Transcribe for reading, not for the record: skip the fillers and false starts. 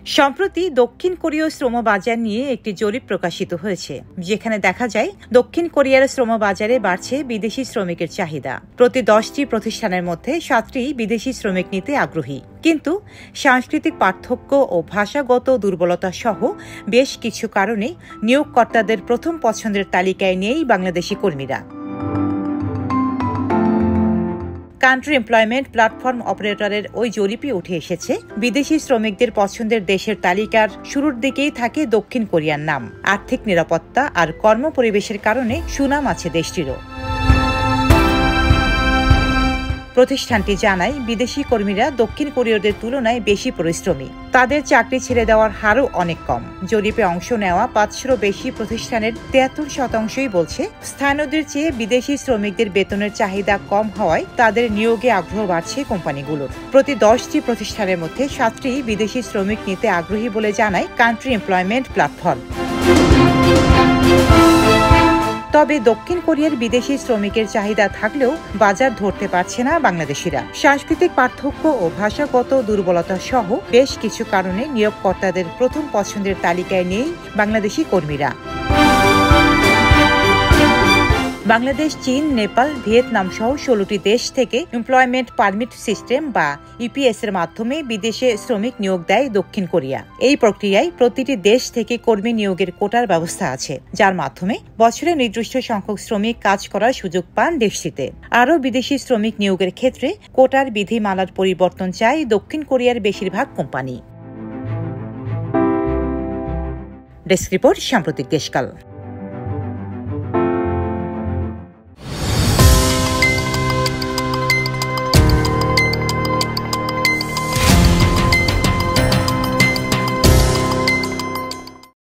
সম্প্রতি দক্ষিণ কোরীয় শ্রম বাজার নিয়ে একটি জরিপ প্রকাশিত হয়েছে, যেখানে দেখা যায় দক্ষিণ কোরিয়ার শ্রম বাজারে বাড়ছে বিদেশি শ্রমিকের চাহিদা। প্রতি 10টি প্রতিষ্ঠানের মধ্যে 7টি বিদেশি শ্রমিক নিতে আগ্রহী, কিন্তু সাংস্কৃতিক পার্থক্য ও ভাষাগত দুর্বলতা সহ বেশ কিছু কারণে নিয়োগকর্তাদের প্রথম পছন্দের তালিকায় নেই বাংলাদেশি কর্মীরা। কান্ট্রি এমপ্লয়মেন্ট প্ল্যাটফর্ম অপারেটরের ওই জরিপে উঠে এসেছে, বিদেশি শ্রমিকদের পছন্দের দেশের তালিকার শুরুর দিকেই থাকে দক্ষিণ কোরিয়ার নাম। আর্থিক নিরাপত্তা আর কর্মপরিবেশের কারণে সুনাম আছে দেশটিরও। প্রতিষ্ঠানটি জানায়, বিদেশি কর্মীরা দক্ষিণ কোরীয়দের তুলনায় বেশি পরিশ্রমী। তাদের চাকরি ছেড়ে দেওয়ার হারও অনেক কম। জরিপে অংশ নেওয়া 500-ও বেশি প্রতিষ্ঠানের 73%ই বলছে, স্থানীয়দের চেয়ে বিদেশি শ্রমিকদের বেতনের চাহিদা কম হওয়ায় তাদের নিয়োগে আগ্রহ বাড়ছে কোম্পানিগুলোর। প্রতি 10টি প্রতিষ্ঠানের মধ্যে 7টি বিদেশি শ্রমিক নিতে আগ্রহী বলে জানায় কান্ট্রি এমপ্লয়মেন্ট প্ল্যাটফর্ম। তবে দক্ষিণ কোরিয়ার বিদেশি শ্রমিকের চাহিদা থাকলেও বাজার ধরতে পারছে না বাংলাদেশিরা। সাংস্কৃতিক পার্থক্য ও ভাষাগত দুর্বলতা সহ বেশ কিছু কারণে নিয়োগকর্তাদের প্রথম পছন্দের তালিকায় নেই বাংলাদেশি কর্মীরা। বাংলাদেশ, চীন, নেপাল, ভিয়েতনাম সহ 16টি দেশ থেকে এমপ্লয়মেন্ট পারমিট সিস্টেম বা ইপিএস এর মাধ্যমে বিদেশে শ্রমিক নিয়োগ দেয় দক্ষিণ কোরিয়া। এই প্রক্রিয়ায় প্রতিটি দেশ থেকে কর্মী নিয়োগের কোটার ব্যবস্থা আছে, যার মাধ্যমে বছরে নির্দিষ্ট সংখ্যক শ্রমিক কাজ করার সুযোগ পান দেশটিতে। আরও বিদেশি শ্রমিক নিয়োগের ক্ষেত্রে কোটার বিধিমালার পরিবর্তন চায় দক্ষিণ কোরিয়ার বেশিরভাগ কোম্পানি। ডেস্ক রিপোর্ট, সাম্প্রতিক দেশকাল।